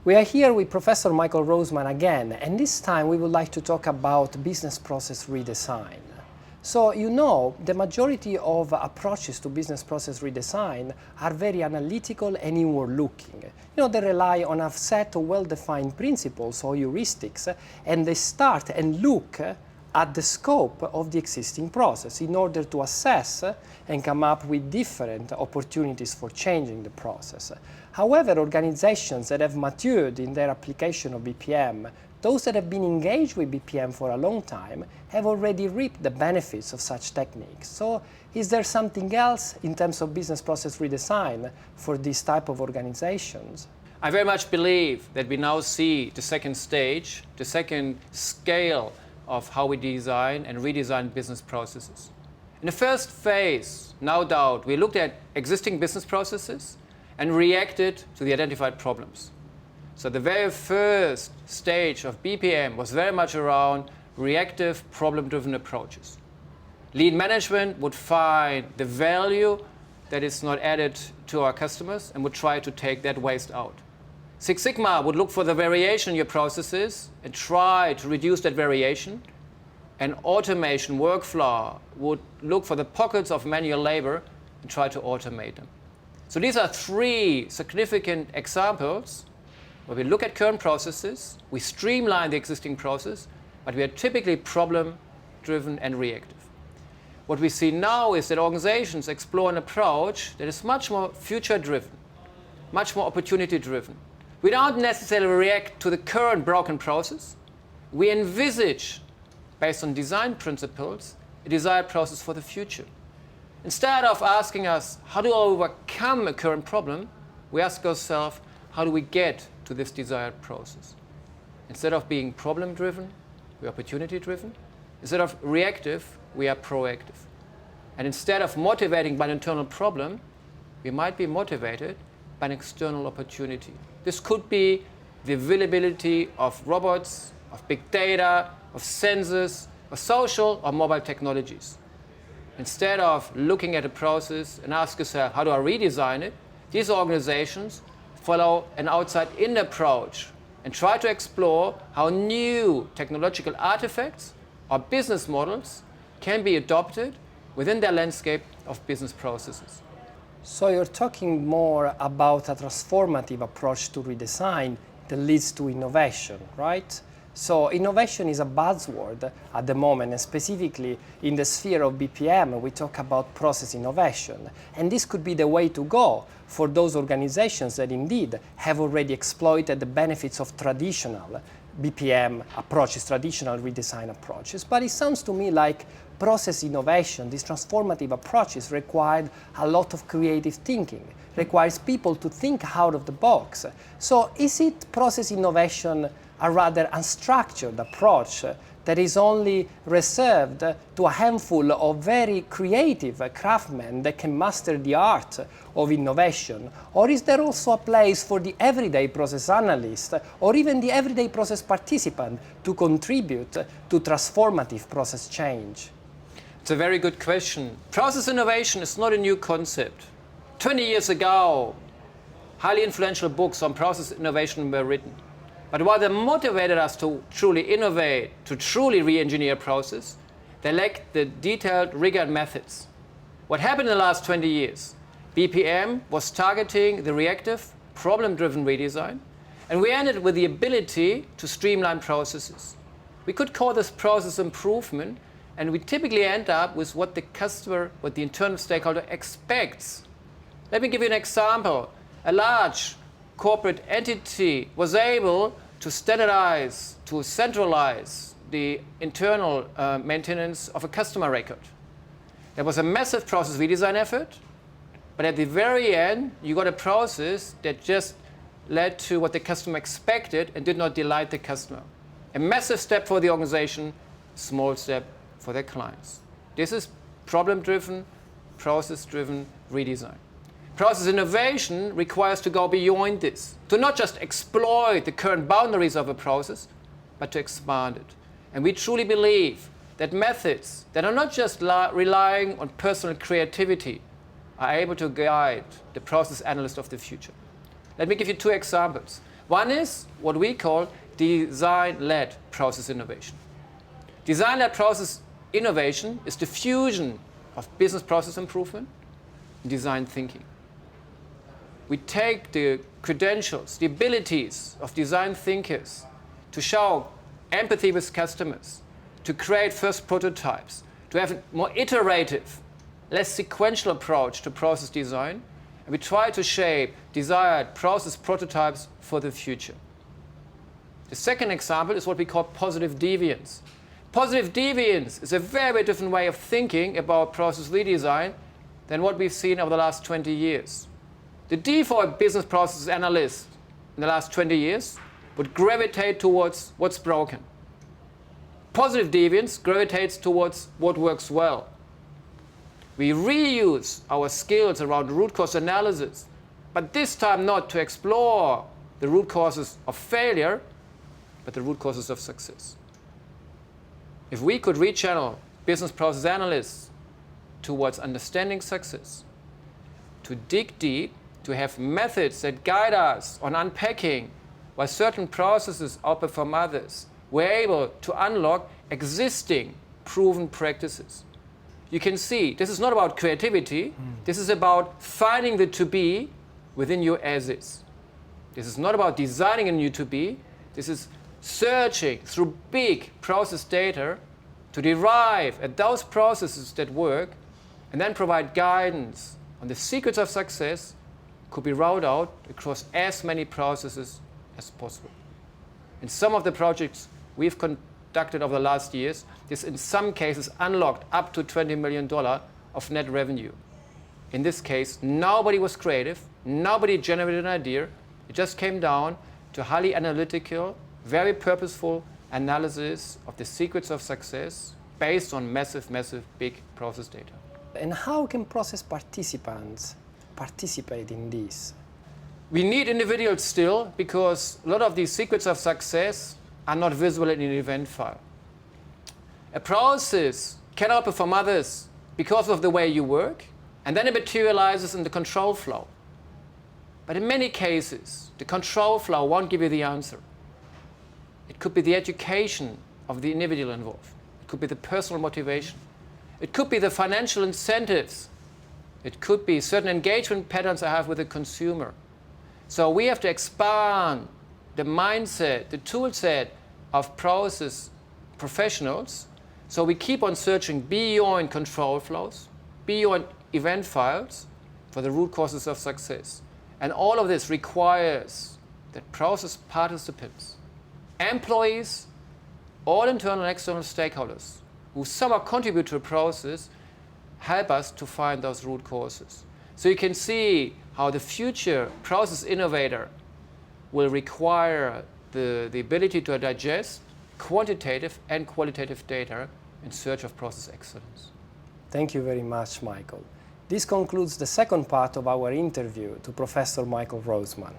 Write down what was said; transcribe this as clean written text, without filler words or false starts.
We are here with Professor Michael Rosemann again, and this time we would like to talk about business process redesign. So, you know, the majority of approaches to business process redesign are very analytical and inward-looking. You know, they rely on a set of well-defined principles or heuristics, and they start and look at the scope of the existing process in order to assess and come up with different opportunities for changing the process. However, organizations that have matured in their application of BPM, those that have been engaged with BPM for a long time, have already reaped the benefits of such techniques. So, is there something else in terms of business process redesign for this type of organizations? I very much believe that we now see the second stage, the second scale of how we design and redesign business processes. In the first phase, no doubt, we looked at existing business processes and reacted to the identified problems. So the very first stage of BPM was very much around reactive, problem-driven approaches. Lean management would find the value that is not added to our customers and would try to take that waste out. Six Sigma would look for the variation in your processes and try to reduce that variation. And automation workflow would look for the pockets of manual labor and try to automate them. So these are three significant examples where we look at current processes, we streamline the existing process, but we are typically problem-driven and reactive. What we see now is that organizations explore an approach that is much more future-driven, much more opportunity-driven. We don't necessarily react to the current broken process. We envisage, based on design principles, a desired process for the future. Instead of asking us, how do I overcome a current problem, we ask ourselves, how do we get to this desired process? Instead of being problem-driven, we are opportunity-driven. Instead of reactive, we are proactive. And instead of motivating by an internal problem, we might be motivated by an external opportunity. This could be the availability of robots, of big data, of sensors, of social or mobile technologies. Instead of looking at a process and ask yourself, how do I redesign it? These organizations follow an outside-in approach and try to explore how new technological artifacts or business models can be adopted within their landscape of business processes. So you're talking more about a transformative approach to redesign that leads to innovation, right? So innovation is a buzzword at the moment, and specifically in the sphere of BPM, we talk about process innovation. And this could be the way to go for those organizations that indeed have already exploited the benefits of traditional BPM approaches, traditional redesign approaches. But it sounds to me like process innovation, these transformative approaches, require a lot of creative thinking, requires people to think out of the box. So is it process innovation a rather unstructured approach that is only reserved to a handful of very creative craftsmen that can master the art of innovation? Or is there also a place for the everyday process analyst or even the everyday process participant to contribute to transformative process change? It's a very good question. Process innovation is not a new concept. 20 years ago, highly influential books on process innovation were written. But what they motivated us to truly innovate, to truly re-engineer process, they lacked the detailed rigor and methods. What happened in the last 20 years? BPM was targeting the reactive, problem-driven redesign, and we ended with the ability to streamline processes. We could call this process improvement, and we typically end up with what the customer, what the internal stakeholder expects. Let me give you an example. A large corporate entity was able to standardize, to centralize the internal maintenance of a customer record. There was a massive process redesign effort, but at the very end, you got a process that just led to what the customer expected and did not delight the customer. A massive step for the organization, small step for their clients. This is problem-driven, process-driven redesign. Process innovation requires to go beyond this, to not just exploit the current boundaries of a process, but to expand it. And we truly believe that methods that are not just relying on personal creativity are able to guide the process analyst of the future. Let me give you two examples. One is what we call design-led process innovation. Design-led process innovation is the fusion of business process improvement and design thinking. We take the credentials, the abilities of design thinkers to show empathy with customers, to create first prototypes, to have a more iterative, less sequential approach to process design, and we try to shape desired process prototypes for the future. The second example is what we call positive deviance. Positive deviance is a very different way of thinking about process redesign than what we've seen over the last 20 years. The default business process analyst in the last 20 years would gravitate towards what's broken. Positive deviance gravitates towards what works well. We reuse our skills around root cause analysis, but this time not to explore the root causes of failure, but the root causes of success. If we could rechannel business process analysts towards understanding success, to dig deep, to have methods that guide us on unpacking why certain processes outperform others, we're able to unlock existing proven practices. You can see this is not about creativity. This is about finding the to-be within your as-is. This is not about designing a new to-be. This is searching through big process data to derive at those processes that work and then provide guidance on the secrets of success could be rolled out across as many processes as possible. In some of the projects we've conducted over the last years, this in some cases unlocked up to $20 million of net revenue. In this case, nobody was creative, nobody generated an idea. It just came down to highly analytical, very purposeful analysis of the secrets of success based on massive, big process data. And how can process participants participate in this? We need individuals still because a lot of these secrets of success are not visible in an event file. A process can outperform others because of the way you work, and then it materializes in the control flow. But in many cases, the control flow won't give you the answer. It could be the education of the individual involved. It could be the personal motivation. It could be the financial incentives. It could be certain engagement patterns I have with the consumer. So we have to expand the mindset, the tool set of process professionals. So we keep on searching beyond control flows, beyond event files for the root causes of success. And all of this requires that process participants, employees, all internal and external stakeholders who somehow contribute to a process help us to find those root causes. So you can see how the future process innovator will require the ability to digest quantitative and qualitative data in search of process excellence. Thank you very much, Michael. This concludes the second part of our interview to Professor Michael Rosemann.